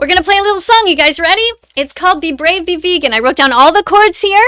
We're going to play a little song. You guys ready? It's called Be Brave, Be Vegan. I wrote down all the chords here.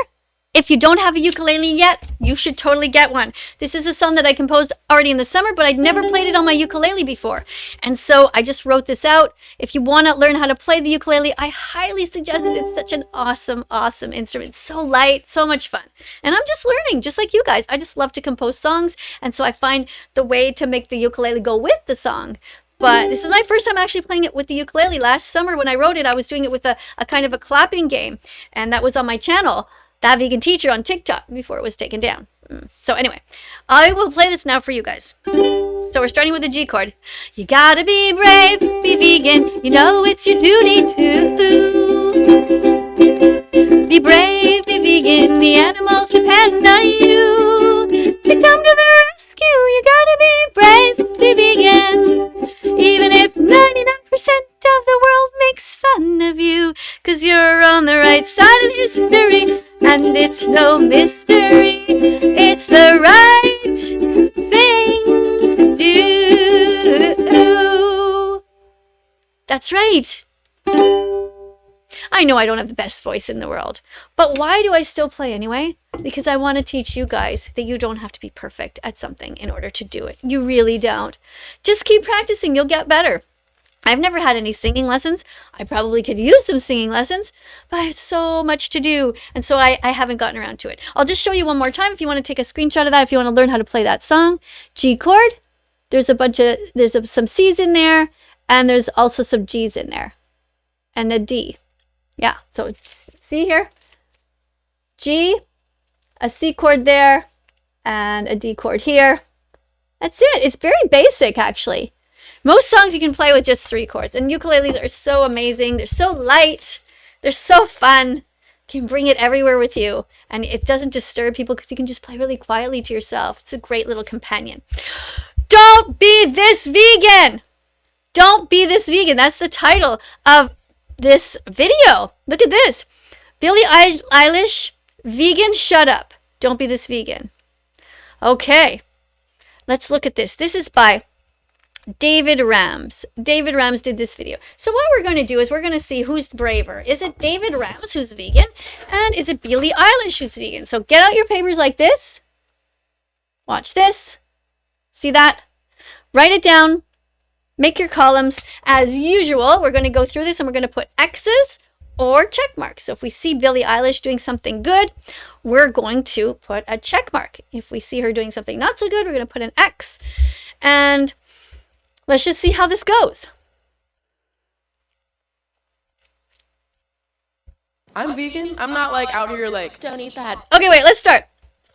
If you don't have a ukulele yet, you should totally get one. This is a song that I composed already in the summer, but I'd never played it on my ukulele before. And so I just wrote this out. If you want to learn how to play the ukulele, I highly suggest it. It's such an awesome, awesome instrument. It's so light, so much fun. And I'm just learning, just like you guys. I just love to compose songs. And so I find the way to make the ukulele go with the song. But this is my first time actually playing it with the ukulele. Last summer when I wrote it, I was doing it with a kind of a clapping game. And that was on my channel, That Vegan Teacher, on TikTok, before it was taken down. So anyway, I will play this now for you guys. So we're starting with a G chord. You gotta be brave, be vegan. You know it's your duty to. Be brave, be vegan. The animals depend on you to come to the rescue. You gotta be brave, be vegan. Even if 99% of the world makes fun of you, 'cause you're on the right side of history. And it's no mystery, it's the right thing to do. That's right. I know I don't have the best voice in the world, but why do I still play anyway? Because I want to teach you guys that you don't have to be perfect at something in order to do it. You really don't. Just keep practicing, you'll get better. I've never had any singing lessons. I probably could use some singing lessons, but I have so much to do, and so I haven't gotten around to it. I'll just show you one more time if you want to take a screenshot of that, if you want to learn how to play that song. G chord, there's some C's in there, and there's also some G's in there, and a D. Yeah, so see here? G, a C chord there, and a D chord here. That's it. It's very basic, actually. Most songs you can play with just 3 chords, and ukuleles are so amazing. They're so light. They're so fun. You can bring it everywhere with you, and it doesn't disturb people because you can just play really quietly to yourself. It's a great little companion. Don't be this vegan. Don't be this vegan. That's the title of this video. Look at this. Billie Eilish, vegan, shut up. Don't be this vegan. Okay, let's look at this. This is by David Rams. David Rams did this video. So what we're going to do is we're going to see who's braver. Is it David Rams, who's vegan? And is it Billie Eilish, who's vegan? So get out your papers like this. Watch this. See that? Write it down. Make your columns. As usual, we're going to go through this and we're going to put X's or check marks. So if we see Billie Eilish doing something good, we're going to put a check mark. If we see her doing something not so good, we're going to put an X. And let's just see how this goes. I'm vegan. I'm not like out here like, don't eat that. Okay, wait, let's start.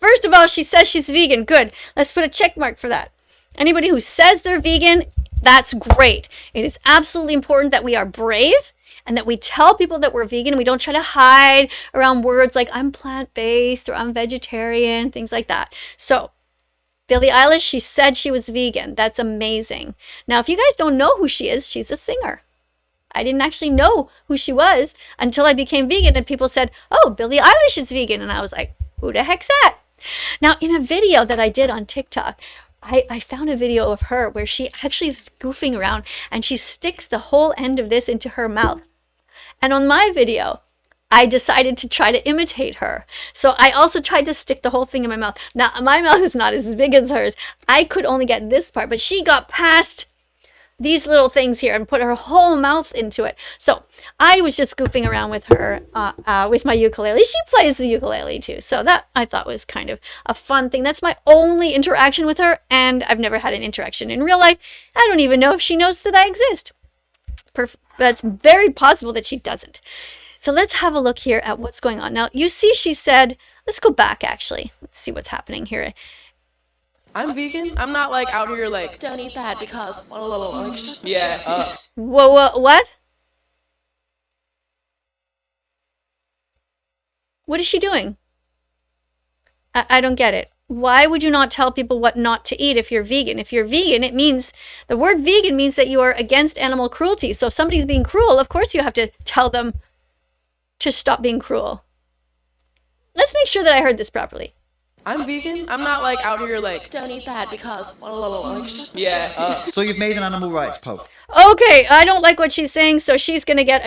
First of all, she says she's vegan. Good. Let's put a check mark for that. Anybody who says they're vegan, that's great. It is absolutely important that we are brave and that we tell people that we're vegan. We don't try to hide around words like I'm plant-based or I'm vegetarian, things like that. So Billie Eilish, she said she was vegan. That's amazing. Now, if you guys don't know who she is, she's a singer. I didn't actually know who she was until I became vegan and people said, oh, Billie Eilish is vegan. And I was like, who the heck's that? Now, in a video that I did on TikTok, I found a video of her where she actually is goofing around and she sticks the whole end of this into her mouth. And on my video, I decided to try to imitate her. So I also tried to stick the whole thing in my mouth. Now, my mouth is not as big as hers. I could only get this part, but she got past these little things here and put her whole mouth into it. So I was just goofing around with her, with my ukulele. She plays the ukulele too. So that I thought was kind of a fun thing. That's my only interaction with her. And I've never had an interaction in real life. I don't even know if she knows that I exist. That's very possible that she doesn't. So let's have a look here at what's going on. Now, you see she said, let's go back actually. Let's see what's happening here. I'm vegan. I'm not like out here like, don't eat that because yeah. Whoa, what? What is she doing? I don't get it. Why would you not tell people what not to eat if you're vegan? If you're vegan, it means, the word vegan means that you are against animal cruelty. So if somebody's being cruel, of course you have to tell them to stop being cruel. Let's make sure that I heard this properly. I'm vegan. I'm not like out here like, don't eat that because what a little like shut yeah up. So you've made an animal rights post. Okay, I don't like what she's saying, so she's gonna get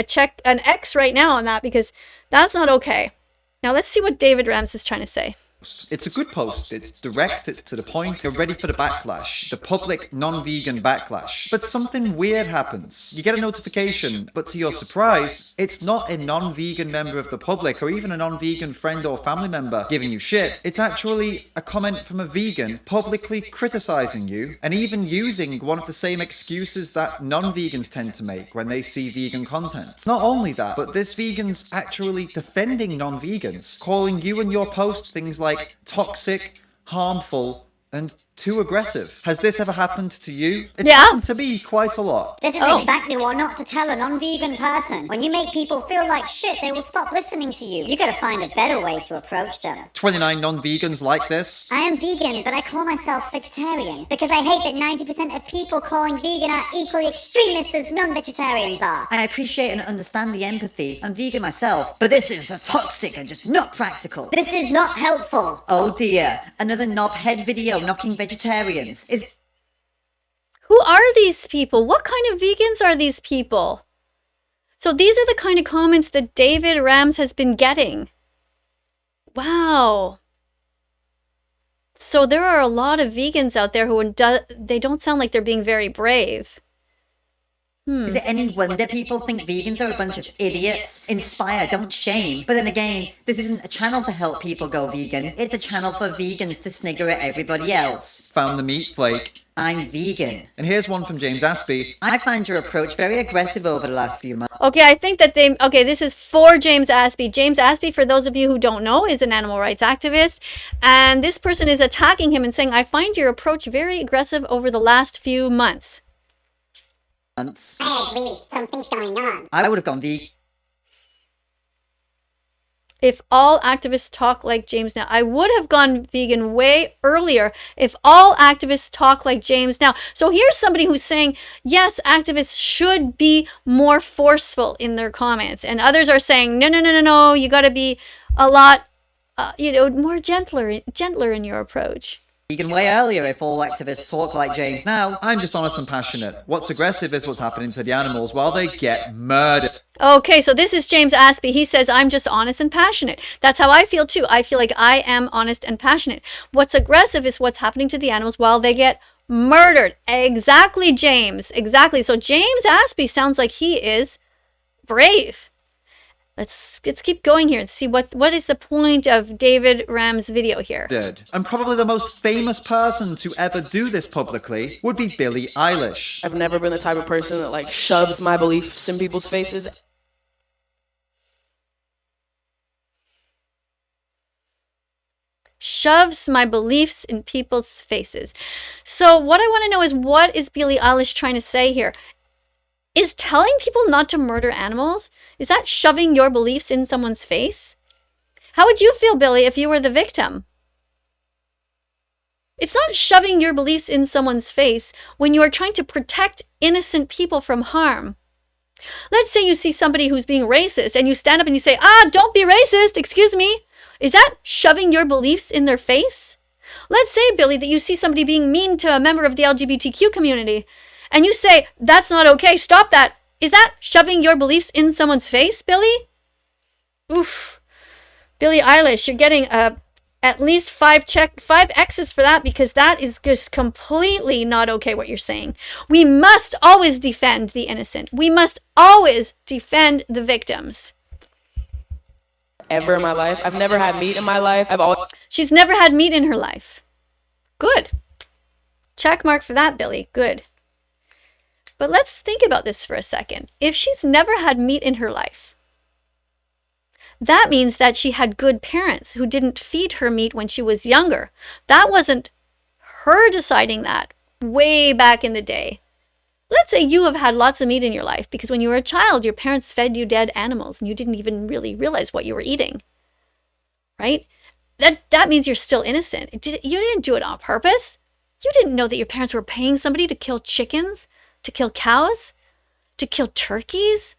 an X right now on that because that's not okay. Now let's see what David Rams is trying to say. It's a good post. It's direct, it's to the point. You're ready for the backlash, the public non-vegan backlash. But something weird happens. You get a notification, but to your surprise, it's not a non-vegan member of the public or even a non-vegan friend or family member giving you shit. It's actually a comment from a vegan publicly criticizing you and even using one of the same excuses that non-vegans tend to make when they see vegan content. Not only that, but this vegan's actually defending non-vegans, calling you and your post things like toxic, harmful, and too aggressive. Has this ever happened to you? It's happened to me quite a lot. This is exactly what not to tell a non-vegan person. When you make people feel like shit, they will stop listening to you. You gotta find a better way to approach them. 29 non-vegans like this. I am vegan, but I call myself vegetarian because I hate that 90% of people calling vegan are equally extremist as non-vegetarians are. I appreciate and understand the empathy. I'm vegan myself, but this is toxic and just not practical. This is not helpful. Oh dear, another knobhead video knocking vegetarians. Who are these people? What kind of vegans are these people? So these are the kind of comments that David Rams has been getting. Wow. So there are a lot of vegans out there who they don't sound like they're being very brave. Is it any wonder people think vegans are a bunch of idiots? Inspire, don't shame. But then again, this isn't a channel to help people go vegan. It's a channel for vegans to snigger at everybody else. Found the meat flake. I'm vegan. And here's one from James Aspie. I find your approach very aggressive over the last few months. Okay, I think that this is for James Aspie. James Aspie, for those of you who don't know, is an animal rights activist. And this person is attacking him and saying, I find your approach very aggressive over the last few months. I agree. Something's going on. I would have gone vegan. If all activists talk like James now, I would have gone vegan way earlier if all activists talk like James now. So here's somebody who's saying, yes, activists should be more forceful in their comments. And others are saying, no, you got to be a lot, more gentler in your approach. Vegan way earlier if all activists talk like James now. I'm just honest and passionate. What's aggressive is what's happening to the animals while they get murdered. Okay, so this is James Aspie. He says, I'm just honest and passionate. That's how I feel too. I feel like I am honest and passionate. What's aggressive is what's happening to the animals while they get murdered. Exactly, James. Exactly. So James Aspie sounds like he is brave. Let's keep going here and see what is the point of David Rams' video here. And probably the most famous person to ever do this publicly would be Billie Eilish. I've never been the type of person that like shoves my beliefs in people's faces. Shoves my beliefs in people's faces. So what I want to know is, what is Billie Eilish trying to say here? Is telling people not to murder animals, is that shoving your beliefs in someone's face? How would you feel, Billie, if you were the victim? It's not shoving your beliefs in someone's face when you are trying to protect innocent people from harm. Let's say you see somebody who's being racist and you stand up and you say, don't be racist, excuse me. Is that shoving your beliefs in their face? Let's say, Billie, that you see somebody being mean to a member of the LGBTQ community and you say, that's not okay, stop that. Is that shoving your beliefs in someone's face, Billie? Oof. Billie Eilish, you're getting at least 5 X's for that, because that is just completely not okay what you're saying. We must always defend the innocent. We must always defend the victims. Ever in my life. I've never had meat in my life. She's never had meat in her life. Good. Check mark for that, Billie. Good. But let's think about this for a second. If she's never had meat in her life, that means that she had good parents who didn't feed her meat when she was younger. That wasn't her deciding that way back in the day. Let's say you have had lots of meat in your life because when you were a child, your parents fed you dead animals and you didn't even really realize what you were eating, right? That means you're still innocent. You didn't do it on purpose. You didn't know that your parents were paying somebody to kill chickens, to kill cows, to kill turkeys,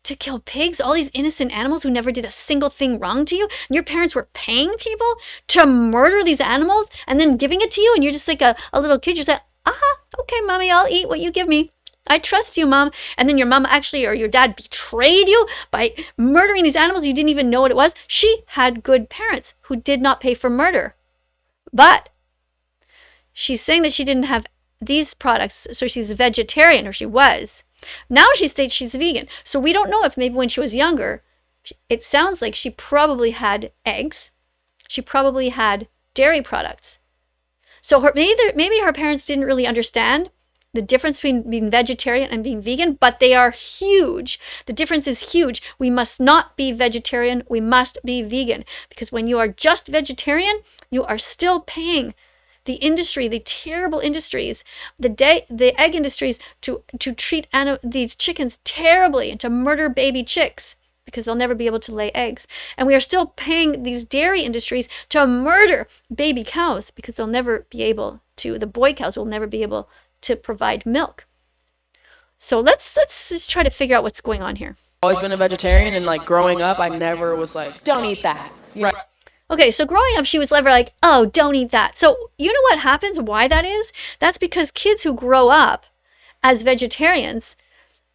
to kill pigs, all these innocent animals who never did a single thing wrong to you, and your parents were paying people to murder these animals and then giving it to you, and you're just like a little kid. You're like, okay, mommy, I'll eat what you give me. I trust you, mom. And then your mom actually, or your dad, betrayed you by murdering these animals. You didn't even know what it was. She had good parents who did not pay for murder. But she's saying that she didn't have these products, so she's a vegetarian, or she was. Now she states she's vegan. So we don't know if maybe when she was younger, it sounds like she probably had eggs. She probably had dairy products. So maybe her parents didn't really understand the difference between being vegetarian and being vegan, but they are huge. The difference is huge. We must not be vegetarian. We must be vegan. Because when you are just vegetarian, you are still paying the industry, the terrible industries, the egg industries to treat these chickens terribly and to murder baby chicks because they'll never be able to lay eggs. And we are still paying these dairy industries to murder baby cows because they'll never be able to, the boy cows will never be able to provide milk. So let's just try to figure out what's going on here. Always been a vegetarian, and like growing up, I never was like, don't eat that. Right. Okay, so growing up, she was never like, oh, don't eat that. So you know what happens, why that is? That's because kids who grow up as vegetarians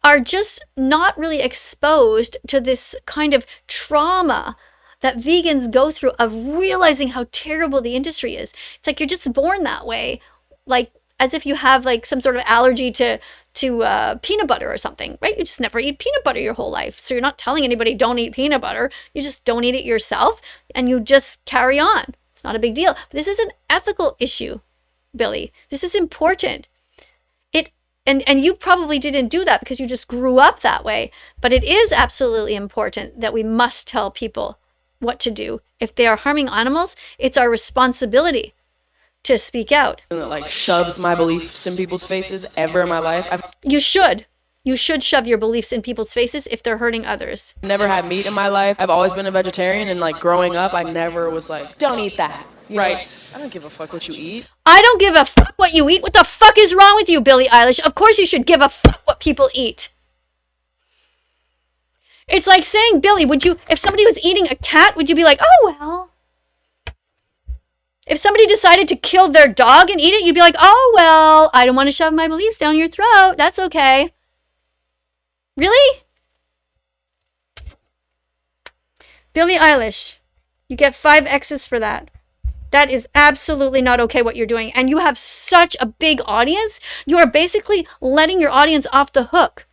are just not really exposed to this kind of trauma that vegans go through of realizing how terrible the industry is. It's like you're just born that way, like as if you have like some sort of allergy to peanut butter or something, right? You just never eat peanut butter your whole life. So you're not telling anybody don't eat peanut butter. You just don't eat it yourself and you just carry on. It's not a big deal. But this is an ethical issue, Billie. This is important. And you probably didn't do that because you just grew up that way. But it is absolutely important that we must tell people what to do. If they are harming animals, it's our responsibility to speak out. And it like shoves my beliefs in people's faces ever in my life. You should shove your beliefs in people's faces if they're hurting others. Never had meat in my life. I've always been a vegetarian, and like growing up, I never was like, don't eat that. Right. I don't give a fuck what you eat. I don't give a fuck what you eat. What the fuck is wrong with you, Billie Eilish? Of course you should give a fuck what people eat. It's like saying, Billie, if somebody was eating a cat, would you be like, oh, well. If somebody decided to kill their dog and eat it, you'd be like, oh, well, I don't want to shove my beliefs down your throat. That's okay. Really? Billie Eilish, you get 5 X's for that. That is absolutely not okay what you're doing. And you have such a big audience. You are basically letting your audience off the hook.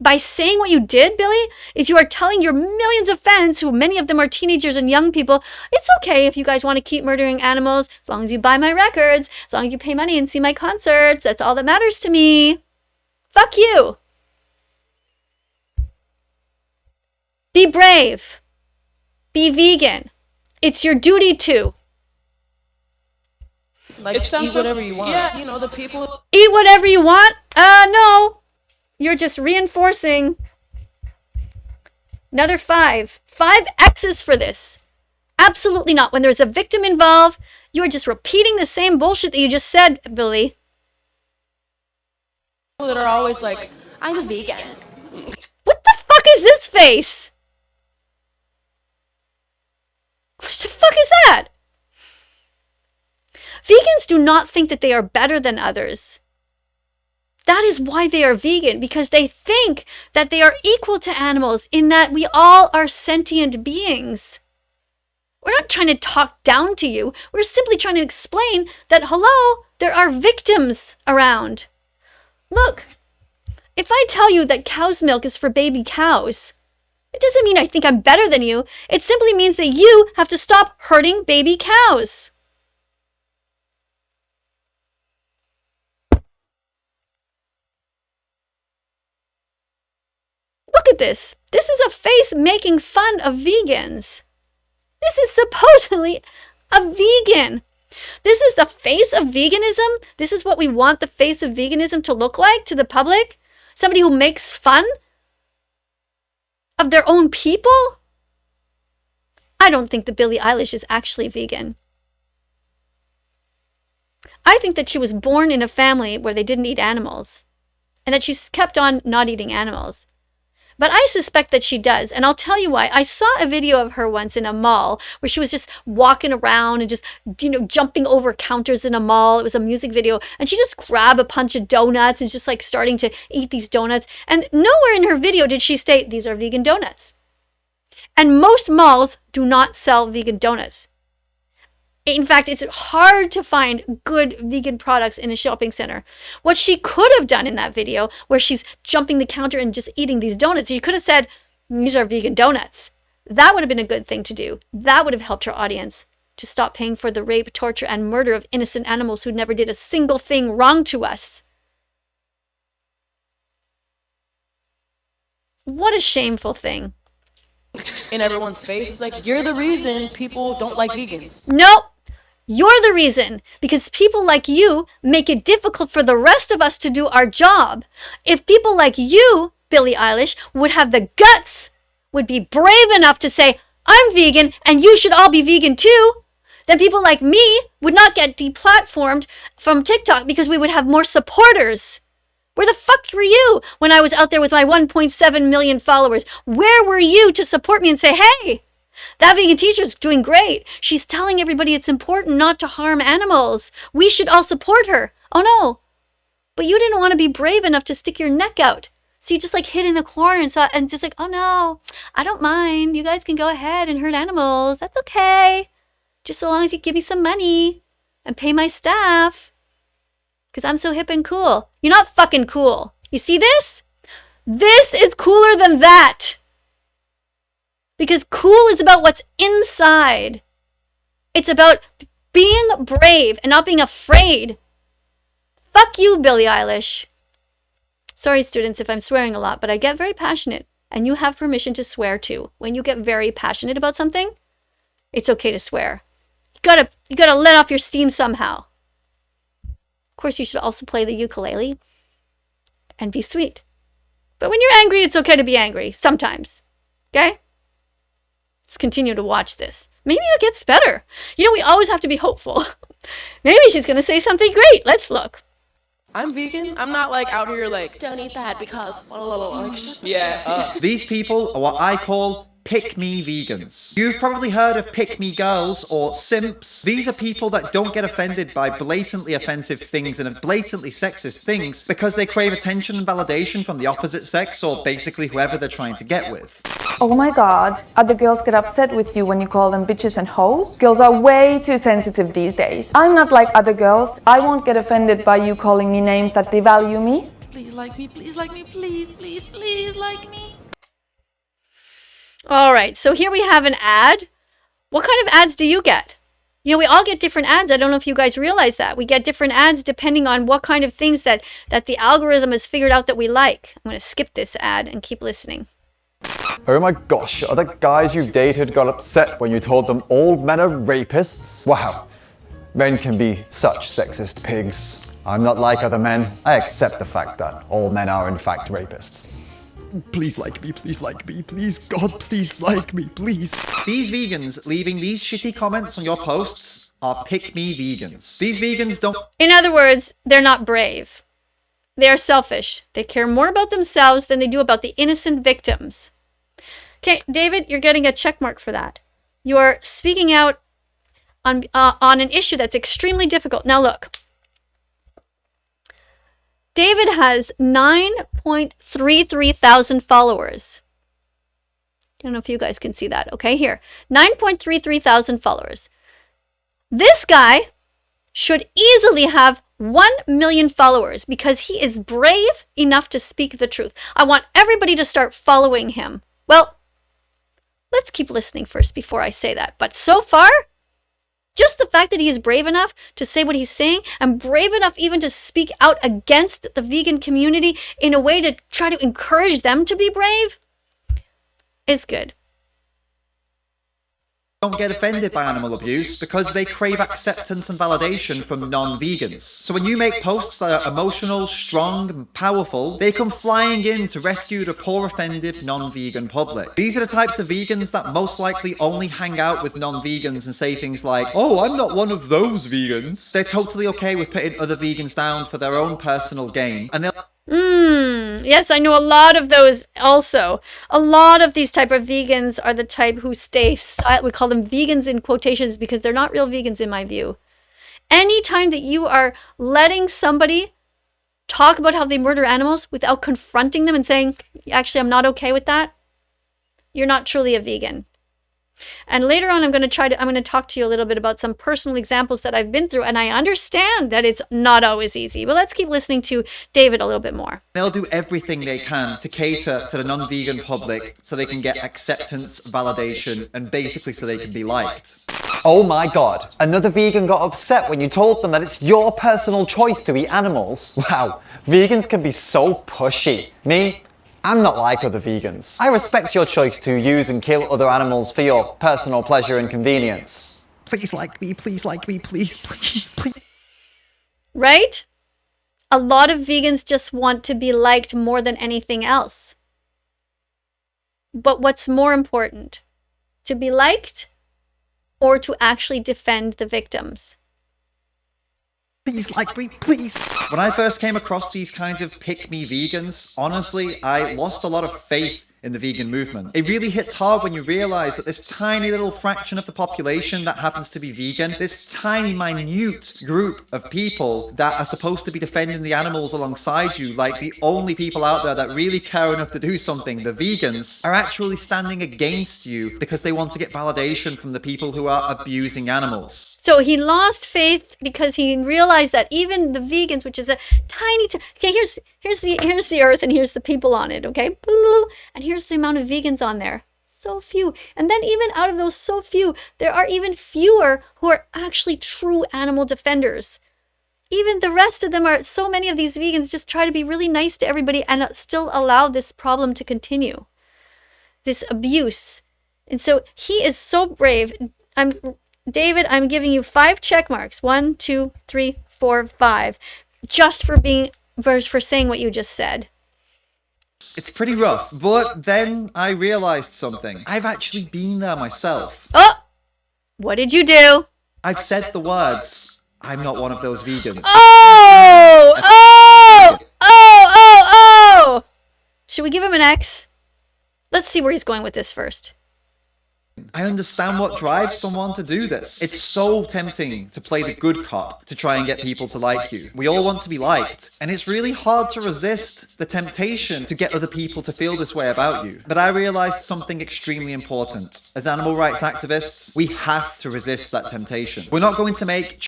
By saying what you did, Billie, is you are telling your millions of fans, who many of them are teenagers and young people, it's okay if you guys want to keep murdering animals, as long as you buy my records, as long as you pay money and see my concerts. That's all that matters to me. Fuck you. Be brave. Be vegan. It's your duty to. Like, eat whatever you want. Yeah, you know, the people. Eat whatever you want? No. You're just reinforcing. Another 5. 5 X's for this. Absolutely not. When there's a victim involved, you are just repeating the same bullshit that you just said, Billie. That are always like, I'm vegan. What the fuck is this face? What the fuck is that? Vegans do not think that they are better than others. That is why they are vegan, because they think that they are equal to animals in that we all are sentient beings. We're not trying to talk down to you. We're simply trying to explain that, hello, there are victims around. Look, if I tell you that cow's milk is for baby cows, it doesn't mean I think I'm better than you. It simply means that you have to stop hurting baby cows. Look at this. This is a face making fun of vegans. This is supposedly a vegan. This is the face of veganism. This is what we want the face of veganism to look like to the public. Somebody who makes fun of their own people. I don't think that Billie Eilish is actually vegan. I think that she was born in a family where they didn't eat animals, and that she's kept on not eating animals. But I suspect that she does. And I'll tell you why. I saw a video of her once in a mall where she was just walking around and just, jumping over counters in a mall. It was a music video. And she just grabbed a bunch of donuts and just like starting to eat these donuts. And nowhere in her video did she state these are vegan donuts. And most malls do not sell vegan donuts. In fact, it's hard to find good vegan products in a shopping center. What she could have done in that video, where she's jumping the counter and just eating these donuts, she could have said, these are vegan donuts. That would have been a good thing to do. That would have helped her audience to stop paying for the rape, torture, and murder of innocent animals who never did a single thing wrong to us. What a shameful thing. In everyone's face, it's like, you're the reason people don't like vegans. Nope. You're the reason, because people like you make it difficult for the rest of us to do our job. If people like you, Billie Eilish, would have the guts, would be brave enough to say, I'm vegan and you should all be vegan too, then people like me would not get deplatformed from TikTok because we would have more supporters. Where the fuck were you when I was out there with my 1.7 million followers? Where were you to support me and say, hey, that vegan teacher's doing great. She's telling everybody it's important not to harm animals. We should all support her. Oh no. But you didn't want to be brave enough to stick your neck out. So you just like hid in the corner and just like, oh no, I don't mind. You guys can go ahead and hurt animals. That's okay. Just so long as you give me some money and pay my staff. Because I'm so hip and cool. You're not fucking cool. You see this? This is cooler than that. Because cool is about what's inside. It's about being brave and not being afraid. Fuck you, Billie Eilish. Sorry, students, if I'm swearing a lot, but I get very passionate. And you have permission to swear too. When you get very passionate about something, it's okay to swear. You gotta let off your steam somehow. Of course, you should also play the ukulele and be sweet. But when you're angry, it's okay to be angry. Sometimes. Okay? Let's continue to watch this. Maybe it gets better. We always have to be hopeful. Maybe she's going to say something great. Let's look. I'm vegan. I'm not like out here like, don't eat that because like, yeah. These people are what I call pick-me vegans. You've probably heard of pick-me girls or simps. These are people that don't get offended by blatantly offensive things and blatantly sexist things because they crave attention and validation from the opposite sex or basically whoever they're trying to get with. Oh my god, other girls get upset with you when you call them bitches and hoes? Girls are way too sensitive these days. I'm not like other girls. I won't get offended by you calling me names that devalue me. Please like me, please like me, please, please, please like me. All right, so here we have an ad. What kind of ads do you get? We all get different ads. I don't know if you guys realize that. We get different ads depending on what kind of things that the algorithm has figured out that we like. I'm going to skip this ad and keep listening. Oh my gosh, other guys you've dated got upset when you told them all men are rapists? Wow, men can be such sexist pigs. I'm not like other men. I accept the fact that all men are in fact rapists. Please like me, please, God, please like me, please. These vegans leaving these shitty comments on your posts are pick-me vegans. These vegans don't... In other words, they're not brave. They are selfish. They care more about themselves than they do about the innocent victims. Okay, David, you're getting a check mark for that. You're speaking out on an issue that's extremely difficult. Now look. David has 9.33 thousand followers. I don't know if you guys can see that. Okay, here. 9.33 thousand followers. This guy should easily have 1 million followers because he is brave enough to speak the truth. I want everybody to start following him. Well, let's keep listening first before I say that. But so far, just the fact that he is brave enough to say what he's saying and brave enough even to speak out against the vegan community in a way to try to encourage them to be brave is good. Don't get offended by animal abuse because they crave acceptance and validation from non-vegans. So when you make posts that are emotional, strong, and powerful, they come flying in to rescue the poor offended non-vegan public. These are the types of vegans that most likely only hang out with non-vegans and say things like, oh, I'm not one of those vegans. They're totally okay with putting other vegans down for their own personal gain. And they'll Yes, I know a lot of those also. A lot of these type of vegans are the type who stay silent. We call them vegans in quotations because they're not real vegans in my view. Anytime that you are letting somebody talk about how they murder animals without confronting them and saying, actually, I'm not okay with that, you're not truly a vegan. And later on, I'm going to talk to you a little bit about some personal examples that I've been through. And I understand that it's not always easy. But let's keep listening to David a little bit more. They'll do everything they can to cater to the non-vegan public so they can get acceptance, validation, and basically so they can be liked. Oh my god, another vegan got upset when you told them that it's your personal choice to eat animals. Wow, vegans can be so pushy. Me? I'm not like other vegans. I respect your choice to use and kill other animals for your personal pleasure and convenience. Please like me, please like me, please, please, please. Right? A lot of vegans just want to be liked more than anything else. But what's more important? To be liked or to actually defend the victims? Please like me, please. When I first came across these kinds of pick-me vegans, honestly, I lost a lot of faith in the vegan movement. It really hits hard when you realize that this tiny little fraction of the population that happens to be vegan, this tiny minute group of people that are supposed to be defending the animals alongside you, like the only people out there that really care enough to do something, the vegans, are actually standing against you because they want to get validation from the people who are abusing animals. So he lost faith because he realized that even the vegans, which is a tiny, okay, here's the earth and here's the people on it, okay? And here's the amount of vegans on there. So few. And then even out of those so few, there are even fewer who are actually true animal defenders. Even the rest of them are, so many of these vegans just try to be really nice to everybody and still allow this problem to continue. This abuse. And so he is so brave. David, I'm giving you 5 check marks. 1, 2, 3, 4, 5. Just for saying what you just said. It's pretty rough, but then I realized something. I've actually been there myself. Oh! What did you do? I've said the words, I'm not one of those vegans. Oh! Should we give him an X? Let's see where he's going with this first. I understand what drives someone to do this. It's so tempting to play the good cop to try and get people to like you. We all want to be liked, and it's really hard to resist the temptation to get other people to feel this way about you. But I realized something extremely important. As animal rights activists, we have to resist that temptation. We're not going to make...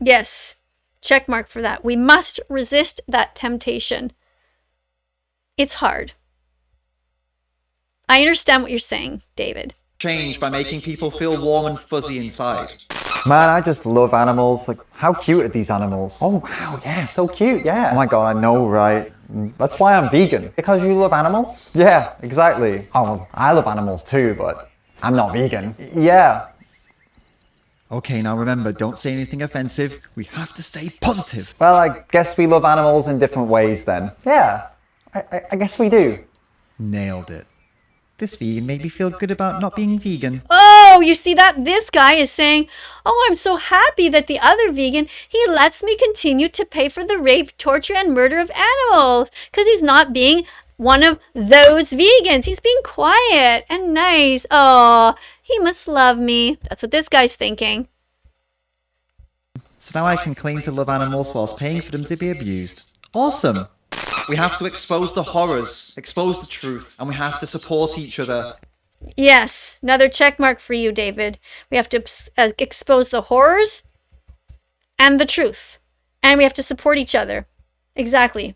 Yes, check mark for that. We must resist that temptation. It's hard. I understand what you're saying, David. Change by making people feel warm and fuzzy inside. Man, I just love animals. Like, how cute are these animals? Oh wow, yeah, so cute, yeah. Oh my god, I know, right? That's why I'm vegan. Because you love animals? Yeah, exactly. Oh, well, I love animals too, but I'm not vegan. Yeah. Okay, now remember, don't say anything offensive. We have to stay positive. Well, I guess we love animals in different ways then. Yeah, I guess we do. Nailed it. This vegan made me feel good about not being vegan. Oh, you see that? This guy is saying, oh, I'm so happy that the other vegan, he lets me continue to pay for the rape, torture, and murder of animals. Because he's not being one of those vegans. He's being quiet and nice. Oh, he must love me. That's what this guy's thinking. So now I can claim to love animals whilst paying for them to be abused. Awesome. We have to expose the horrors, expose the truth, and we have to support each other. Yes, another check mark for you, David. We have to expose the horrors and the truth. And we have to support each other. Exactly.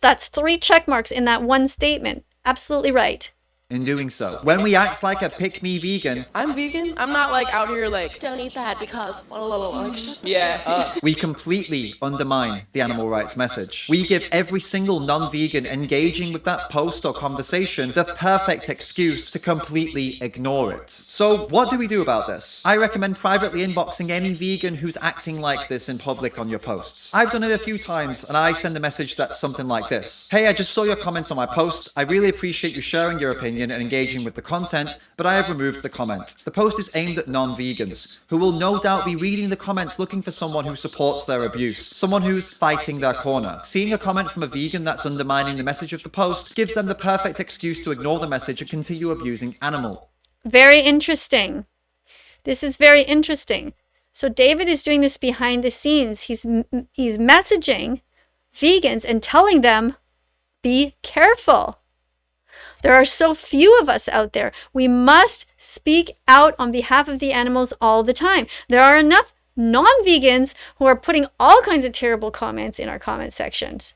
That's 3 check marks in that one statement. Absolutely right. In doing so, when we act like a pick-me vegan, I'm vegan. I'm not like out here like, don't eat that because like, yeah. We completely undermine the animal rights message. We give every single non-vegan engaging with that post or conversation the perfect excuse to completely ignore it. So what do we do about this? I recommend privately inboxing any vegan who's acting like this in public on your posts. I've done it a few times, and I send a message that's something like this. Hey, I just saw your comments on my post. I really appreciate you sharing your opinion. opinion and engaging with the content, but I have removed the comment. The post is aimed at non-vegans, who will no doubt be reading the comments looking for someone who supports their abuse, someone who's fighting their corner. Seeing a comment from a vegan that's undermining the message of the post gives them the perfect excuse to ignore the message and continue abusing animal. Very interesting. This is very interesting. So David is doing this behind the scenes. He's messaging vegans and telling them, be careful. There are so few of us out there. We must speak out on behalf of the animals all the time. There are enough non-vegans who are putting all kinds of terrible comments in our comment sections.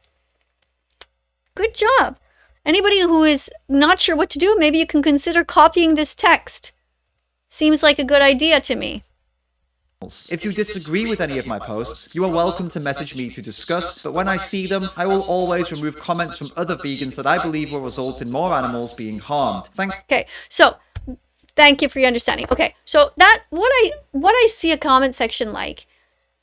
Good job. Anybody who is not sure what to do, maybe you can consider copying this text. Seems like a good idea to me. If you disagree with any of my posts, you are welcome to message me to discuss, but when I see them, I will always remove comments from other vegans that I believe will result in more animals being harmed. Okay, so thank you for your understanding. Okay, so that what I see a comment section like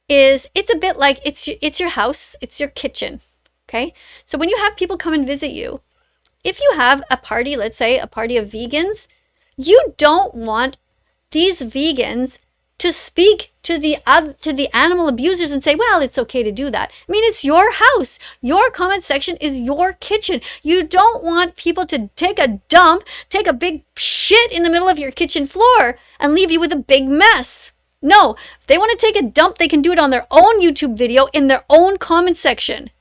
is it's a bit like it's your house, it's your kitchen. Okay, so when you have people come and visit you, if you have a party, let's say a party of vegans, you don't want these vegans to speak to the animal abusers and say, well, it's okay to do that. I mean, it's your house. Your comment section is your kitchen. You don't want people to take a dump, take a big shit in the middle of your kitchen floor and leave you with a big mess. No, if they want to take a dump, they can do it on their own YouTube video in their own comment section.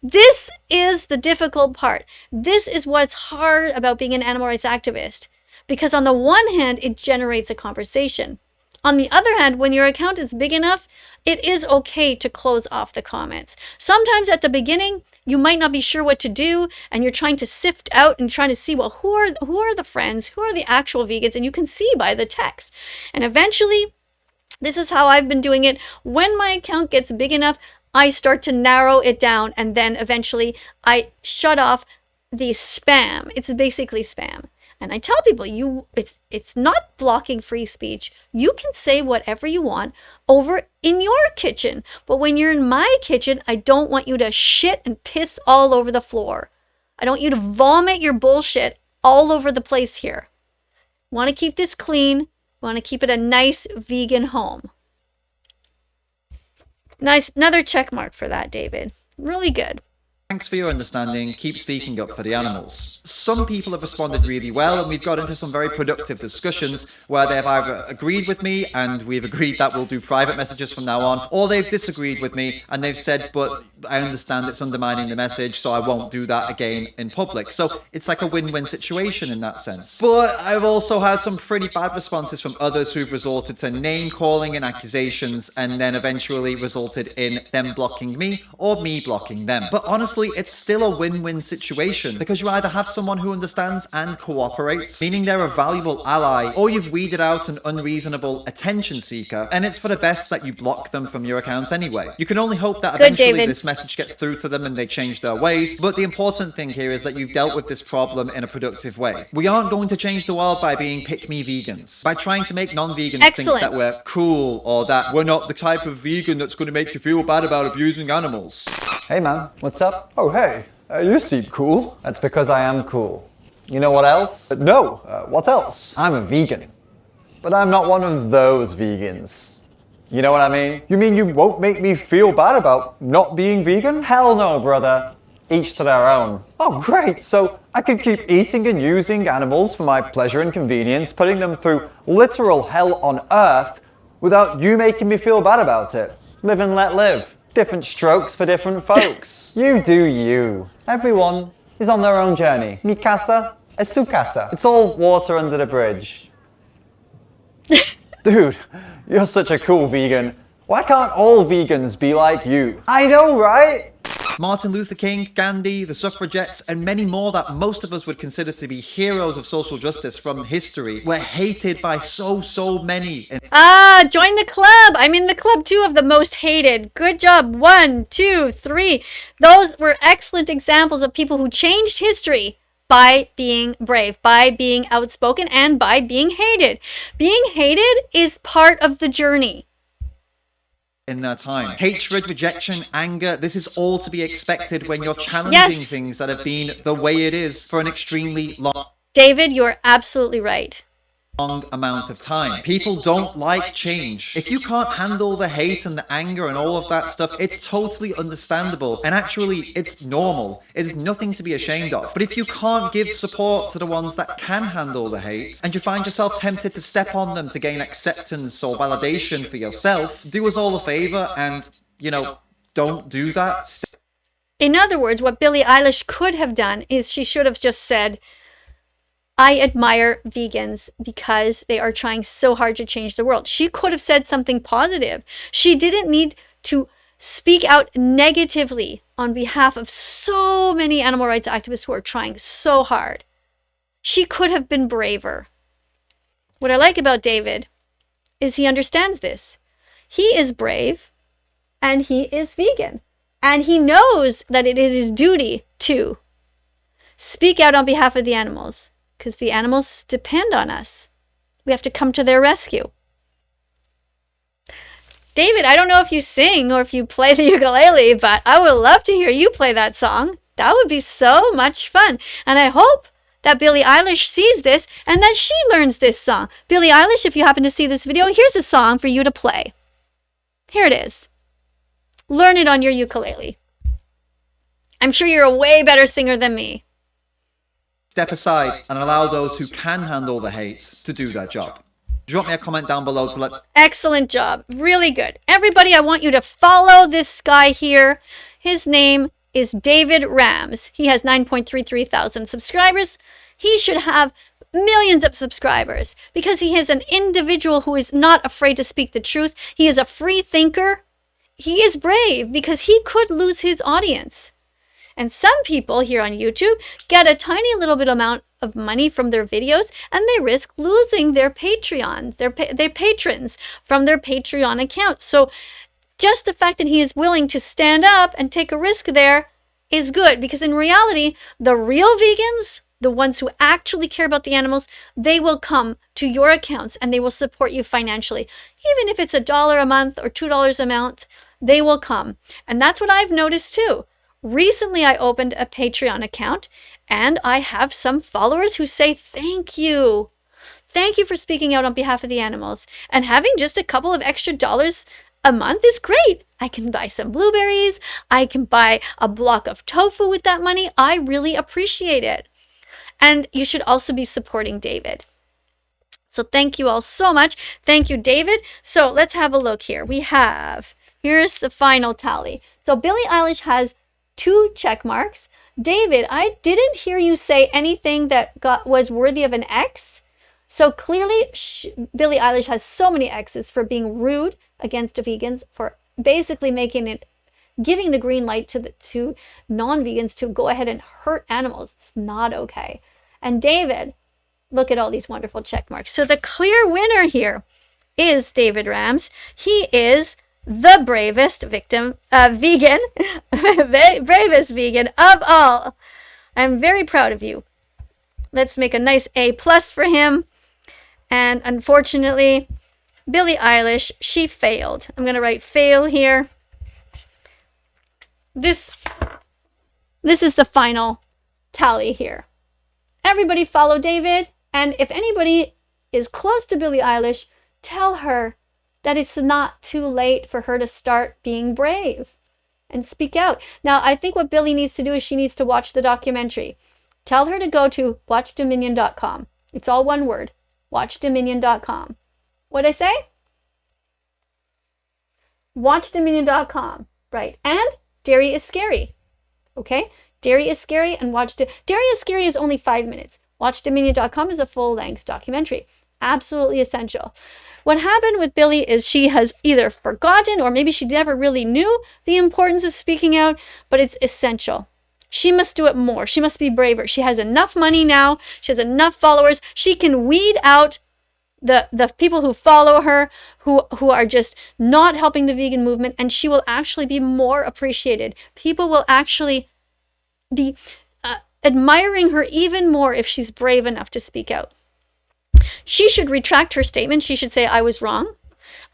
This is the difficult part. This is what's hard about being an animal rights activist. Because on the one hand, it generates a conversation. On the other hand, when your account is big enough, it is okay to close off the comments. Sometimes at the beginning, you might not be sure what to do, and you're trying to sift out and trying to see, well, who are the friends, who are the actual vegans, and you can see by the text. And eventually, this is how I've been doing it. When my account gets big enough, I start to narrow it down, and then eventually I shut off the spam. It's basically spam. And I tell people, it's not blocking free speech. You can say whatever you want over in your kitchen. But when you're in my kitchen, I don't want you to shit and piss all over the floor. I don't want you to vomit your bullshit all over the place here. Want to keep this clean. Want to keep it a nice vegan home. Nice, another check mark for that, David. Really good. Thanks for your understanding. Keep speaking up for the animals. Some people have responded really well, and we've got into some very productive discussions where they've either agreed with me and we've agreed that we'll do private messages from now on, or they've disagreed with me and they've said, but I understand it's undermining the message, so I won't do that again in public. So it's like a win-win situation in that sense. But I've also had some pretty bad responses from others who've resorted to name-calling and accusations, and then eventually resulted in them blocking me or me blocking them. But honestly, it's still a win-win situation, because you either have someone who understands and cooperates, meaning they're a valuable ally, or you've weeded out an unreasonable attention seeker, and it's for the best that you block them from your account anyway. You can only hope that eventually this message gets through to them and they change their ways, but the important thing here is that you've dealt with this problem in a productive way. We aren't going to change the world by being pick-me vegans, by trying to make non-vegans think that we're cool, or that we're not the type of vegan that's going to make you feel bad about abusing animals. Hey man, what's up? Oh hey, you seem cool. That's because I am cool. You know what else? No, what else? I'm a vegan. But I'm not one of those vegans. You know what I mean? You mean you won't make me feel bad about not being vegan? Hell no, brother. Each to their own. Oh great, so I could keep eating and using animals for my pleasure and convenience, putting them through literal hell on earth without you making me feel bad about it. Live and let live. Different strokes for different folks. You do you. Everyone is on their own journey. Mi casa es su casa. It's all water under the bridge. Dude, you're such a cool vegan. Why can't all vegans be like you? I know, right? Martin Luther King, Gandhi, the suffragettes, and many more that most of us would consider to be heroes of social justice from history were hated by so many. Join the club. I'm in the club too of the most hated. Good job. 1, 2, 3. Those were excellent examples of people who changed history by being brave, by being outspoken, and by being hated. Being hated is part of the journey. In their time. Hatred, rejection, anger, this is all to be expected when you're challenging things that have been the way it is for an extremely long David, you're absolutely right. Long amount of time. People don't like change. If you can't handle the hate and the anger and all of that stuff, it's totally understandable. And actually, it's normal. It is nothing to be ashamed of. But if you can't give support to the ones that can handle the hate, and you find yourself tempted to step on them to gain acceptance or validation for yourself, do us all a favor and, don't do that. In other words, what Billie Eilish could have done is she should have just said, I admire vegans because they are trying so hard to change the world. She could have said something positive. She didn't need to speak out negatively on behalf of so many animal rights activists who are trying so hard. She could have been braver. What I like about David is he understands this. He is brave and he is vegan. And he knows that it is his duty to speak out on behalf of the animals. Because the animals depend on us. We have to come to their rescue. David, I don't know if you sing or if you play the ukulele, but I would love to hear you play that song. That would be so much fun. And I hope that Billie Eilish sees this and that she learns this song. Billie Eilish, if you happen to see this video, here's a song for you to play. Here it is. Learn it on your ukulele. I'm sure you're a way better singer than me. Step aside and allow those who can handle the hate to do their job. Drop me a comment down below to let... Excellent job. Really good. Everybody, I want you to follow this guy here. His name is David Rams. He has 9.33 thousand subscribers. He should have millions of subscribers because he is an individual who is not afraid to speak the truth. He is a free thinker. He is brave because he could lose his audience. And some people here on YouTube get a tiny little bit amount of money from their videos and they risk losing their Patreon, their patrons from their Patreon account. So just the fact that he is willing to stand up and take a risk there is good because in reality, the real vegans, the ones who actually care about the animals, they will come to your accounts and they will support you financially. Even if it's $1 a month or $2 a month, they will come. And that's what I've noticed too. Recently, I opened a Patreon account and I have some followers who say, thank you. Thank you for speaking out on behalf of the animals. And having just a couple of extra dollars a month is great. I can buy some blueberries. I can buy a block of tofu with that money. I really appreciate it. And you should also be supporting David. So thank you all so much. Thank you, David. So let's have a look here. Here's the final tally. So Billie Eilish has 2 check marks. David, I didn't hear you say anything that was worthy of an X. So clearly, Billie Eilish has so many X's for being rude against vegans, for basically giving the green light to non-vegans to go ahead and hurt animals. It's not okay. And David, look at all these wonderful check marks. So the clear winner here is David Rams. He is the bravest vegan, bravest vegan of all. I'm very proud of you. Let's make a nice A+ for him. And unfortunately, Billie Eilish, she failed. I'm going to write fail here. This is the final tally here. Everybody follow David. And if anybody is close to Billie Eilish, tell her that it's not too late for her to start being brave and speak out. Now, I think what Billie needs to do is she needs to watch the documentary. Tell her to go to watchdominion.com. It's all one word, watchdominion.com. What'd I say? Watchdominion.com, right. And Dairy is Scary, okay? Dairy is Scary and Dairy is Scary is only 5 minutes. Watchdominion.com is a full-length documentary. Absolutely essential. What happened with Billie is she has either forgotten or maybe she never really knew the importance of speaking out, but it's essential. She must do it more. She must be braver. She has enough money now. She has enough followers. She can weed out the people who follow her, who are just not helping the vegan movement, and she will actually be more appreciated. People will actually be admiring her even more if she's brave enough to speak out. She should retract her statement. She should say, I was wrong.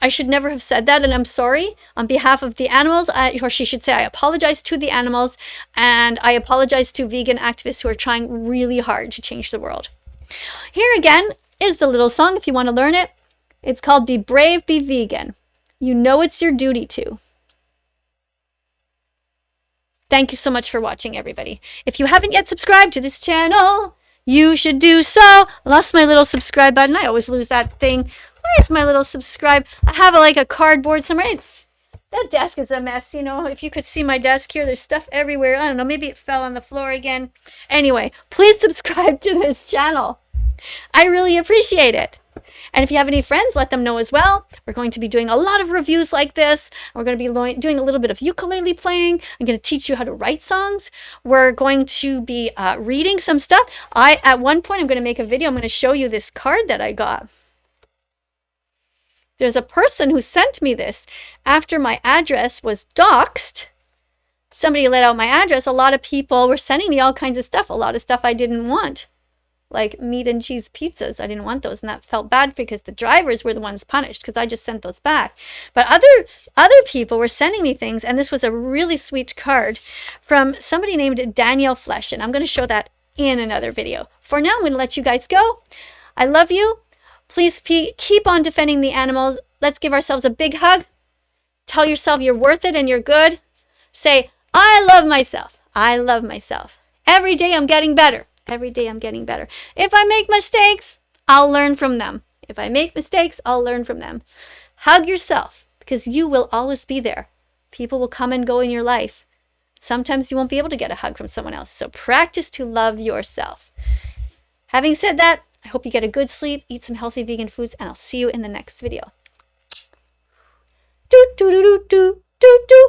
I should never have said that, and I'm sorry on behalf of the animals. Or she should say, I apologize to the animals, and I apologize to vegan activists who are trying really hard to change the world. Here again is the little song if you want to learn it. It's called Be Brave, Be Vegan. You know it's your duty to. Thank you so much for watching, everybody. If you haven't yet subscribed to this channel, you should do so. I lost my little subscribe button. I always lose that thing. Where's my little subscribe? I have like a cardboard somewhere. That desk is a mess, you know. If you could see my desk here, there's stuff everywhere. I don't know, maybe it fell on the floor again. Anyway, please subscribe to this channel. I really appreciate it. And if you have any friends, let them know as well. We're going to be doing a lot of reviews like this. We're going to be doing a little bit of ukulele playing. I'm going to teach you how to write songs. We're going to be reading some stuff. At one point, I'm going to make a video. I'm going to show you this card that I got. There's a person who sent me this after my address was doxed. Somebody let out my address. A lot of people were sending me all kinds of stuff. A lot of stuff I didn't want. Like meat and cheese pizzas. I didn't want those, and that felt bad because the drivers were the ones punished because I just sent those back. But other people were sending me things, and this was a really sweet card from somebody named Danielle Flesh, and I'm going to show that in another video. For now, I'm going to let you guys go. I love you. Please keep on defending the animals. Let's give ourselves a big hug. Tell yourself you're worth it and you're good. Say, I love myself. I love myself. Every day I'm getting better. Every day I'm getting better. If I make mistakes, I'll learn from them. If I make mistakes, I'll learn from them. Hug yourself because you will always be there. People will come and go in your life. Sometimes you won't be able to get a hug from someone else. So practice to love yourself. Having said that, I hope you get a good sleep, eat some healthy vegan foods, and I'll see you in the next video. Do, do, do, do, do, do, do.